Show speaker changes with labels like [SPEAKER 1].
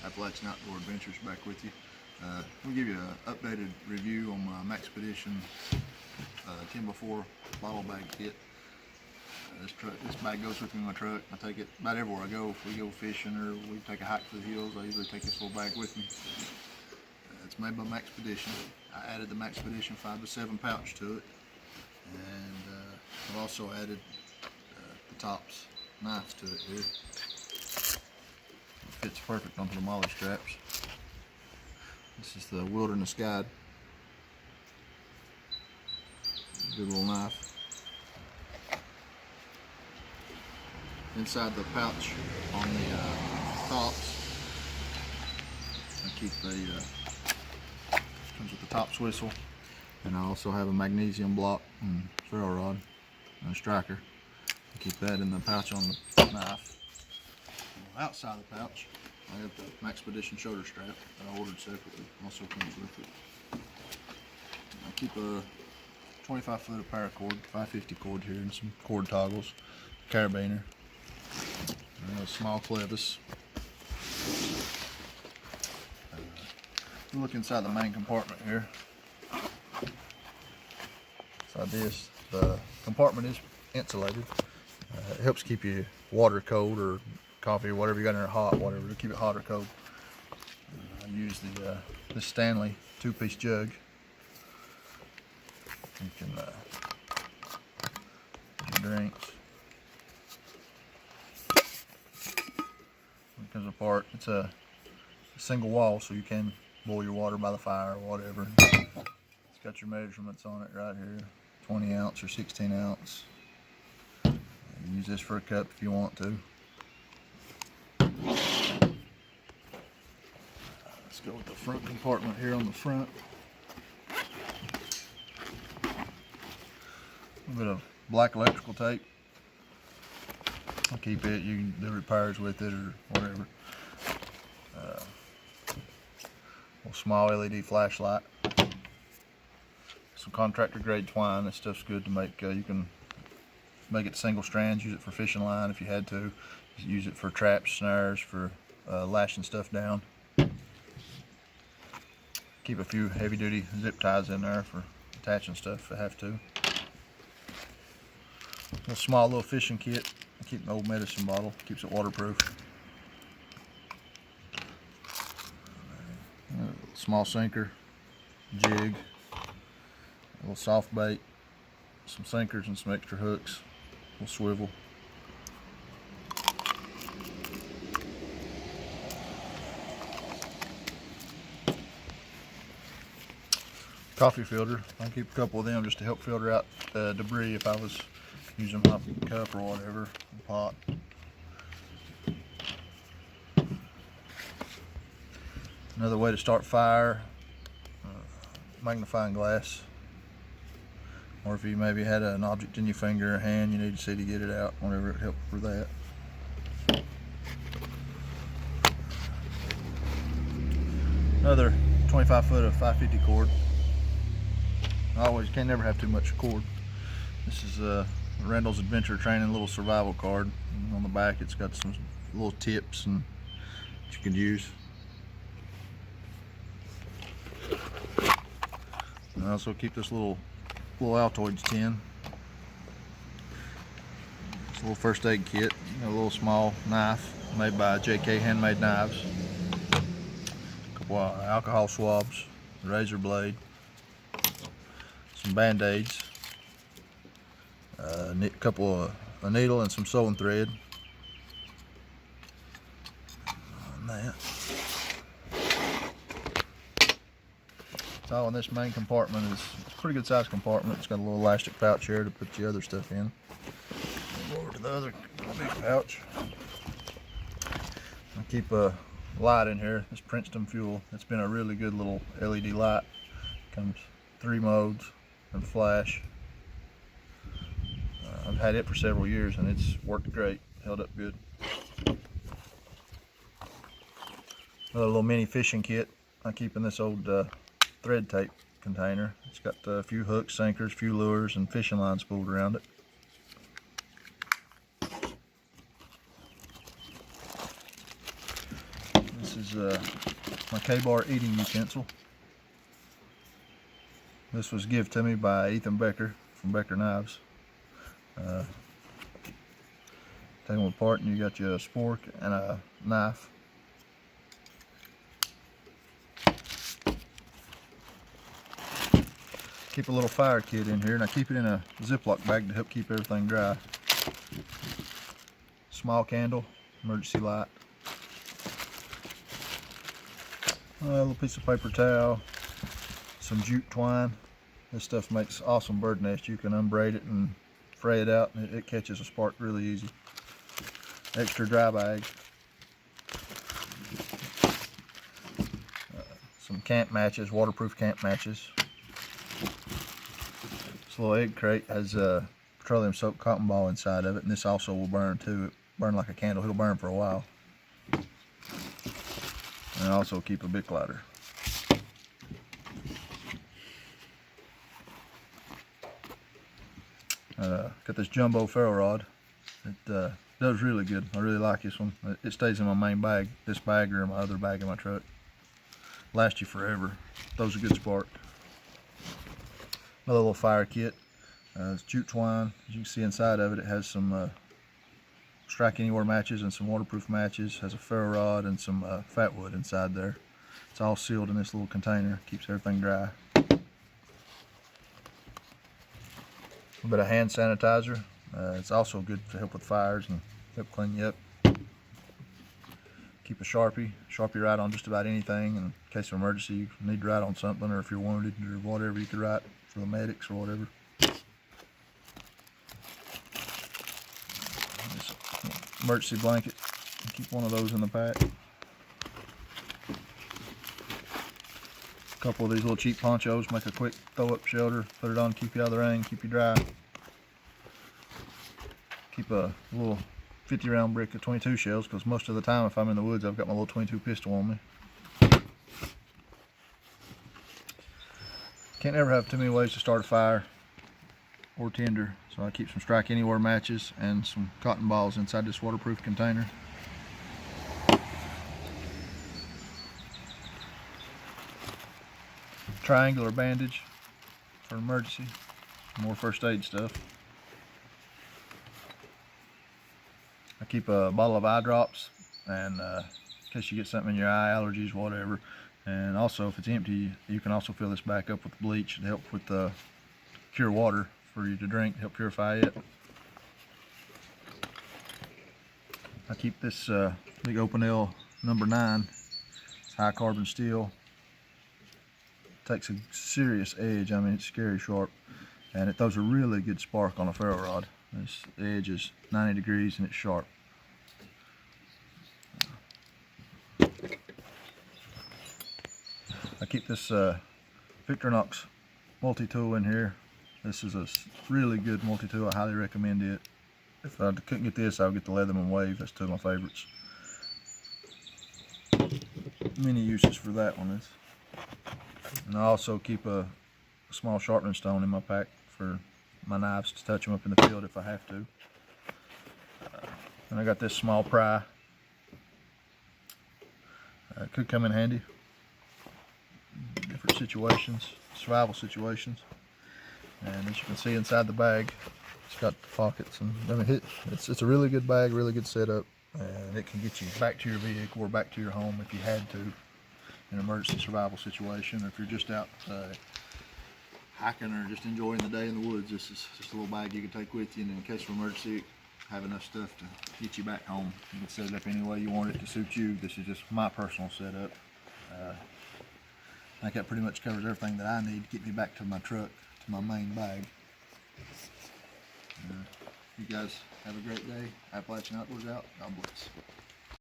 [SPEAKER 1] Appalachian Outdoor Adventures back with you. We'll give you an updated review on my Maxpedition 10x4 bottle bag kit. This bag goes with me in my truck. I take it about everywhere I go. If we go fishing or we take a hike to the hills, I usually take this little bag with me. It's made by Maxpedition. I added the Maxpedition 5x7 pouch to it, and I've also added the Tops knives to it here. It fits perfect onto the molly straps. This is the Wilderness Guide. Good little knife. Inside the pouch on the tops, I keep the comes with the Tops whistle, and I also have a magnesium block and ferro rod and a striker. I keep that in the pouch on the knife. Outside the pouch, I have the Maxpedition shoulder strap that I ordered separately. Also comes with it. I keep a 25-foot of paracord, 550 cord here, and some cord toggles, carabiner, and a small clevis. Look inside the main compartment here. Inside this, the compartment is insulated. It helps keep your water cold, or coffee or whatever you got in there hot, whatever, to keep it hot or cold. I use this Stanley 2-piece jug. You can get your drinks. It comes apart. It's a single wall, so you can boil your water by the fire or whatever. It's got your measurements on it right here, 20 ounce or 16 ounce. You can use this for a cup if you want to. Let's go with the front compartment here on the front. A little bit of black electrical tape. I'll keep it. You can do repairs with it or whatever. A small LED flashlight. Some contractor grade twine. This stuff's good to make. You can make it single strands. Use it for fishing line if you had to. Use it for traps, snares, for lashing stuff down. Keep a few heavy duty zip ties in there for attaching stuff if I have to. A small little fishing kit. I keep an old medicine bottle. Keeps it waterproof. Small sinker, jig, a little soft bait, some sinkers and some extra hooks, a little swivel. Coffee filter. I keep a couple of them just to help filter out debris if I was using my cup or whatever, pot. Another way to start fire, magnifying glass. Or if you maybe had an object in your finger or hand you need to see to get it out, whatever, it helps for that. Another 25 foot of 550 cord. Can't never have too much cord. This is Randall's Adventure Training little survival card. And on the back it's got some little tips and that you can use. I also keep this little Altoids tin. It's a little first aid kit. A little small knife made by JK Handmade Knives. A couple of alcohol swabs, a razor blade, some band-aids, a needle and some sewing thread. And that. So in this main compartment is a pretty good sized compartment. It's got a little elastic pouch here to put the other stuff in. Go over to the other big pouch. I keep a light in here. This Princeton Fuel. It's been a really good little LED light. Comes 3 modes and flash. I've had it for several years and it's worked great. Held up good. Another little mini fishing kit. I keep in this old thread tape container. It's got a few hooks, sinkers, few lures, and fishing lines spooled around it. This is my K-bar eating utensil. This was given to me by Ethan Becker from Becker Knives. Take them apart and you got your spork and a knife. Keep a little fire kit in here, and I keep it in a Ziploc bag to help keep everything dry. Small candle, emergency light. A little piece of paper towel, some jute twine. This stuff makes awesome bird nest. You can unbraid it and fray it out, and it catches a spark really easy. Extra dry bag. Some camp matches, waterproof camp matches. This little egg crate has a petroleum soaked cotton ball inside of it, and this also will burn too. It burn like a candle. It'll burn for a while. And also keep a Bic lighter. Got this jumbo ferro rod. It does really good. I really like this one. It stays in my main bag, this bag or my other bag in my truck. Lasts you forever. Throws a good spark. Another little fire kit. It's jute twine. As you can see inside of it, it has some strike anywhere matches and some waterproof matches. Has a ferro rod and some fat wood inside there. It's all sealed in this little container. Keeps everything dry. A little bit of hand sanitizer. It's also good to help with fires and help clean you up. Keep a Sharpie write on just about anything in case of emergency. You need to write on something, or if you're wounded or whatever, you could write for the medics or whatever. Emergency blanket. Keep one of those in the pack. A couple of these little cheap ponchos. Make a quick throw-up shelter. Put it on, keep you out of the rain, keep you dry. Keep a little 50 round brick of 22 shells, because most of the time if I'm in the woods I've got my little 22 pistol on me. Can't ever have too many ways to start a fire or tinder, so I keep some strike anywhere matches and some cotton balls inside this waterproof container. Triangular bandage for emergency. More first aid stuff. I keep a bottle of eye drops, and in case you get something in your eye, allergies, whatever. And also, if it's empty, you can also fill this back up with bleach to help with cure water for you to drink, to help purify it. I keep this big Open L number 9. It's high carbon steel. Takes a serious edge. I mean, it's scary sharp, and it throws a really good spark on a ferro rod. This edge is 90 degrees and it's sharp. I keep this Victorinox multi-tool in here. This is a really good multi-tool. I highly recommend it. If I couldn't get this, I would get the Leatherman Wave. That's two of my favorites. Many uses for that one. And I also keep a small sharpening stone in my pack for my knives to touch them up in the field if I have to. And I got this small pry. It could come in handy. Different situations, survival situations. And as you can see inside the bag, it's got the pockets, and I mean, it's a really good bag, really good setup, and it can get you back to your vehicle or back to your home if you had to in an emergency survival situation, or if you're just out hiking or just enjoying the day in the woods. This is just a little bag you can take with you, and in case of emergency, have enough stuff to get you back home. You can set it up any way you want it to suit you. This is just my personal setup. I think that pretty much covers everything that I need to get me back to my truck, to my main bag. You guys have a great day. Appalachian Outdoors out. God bless.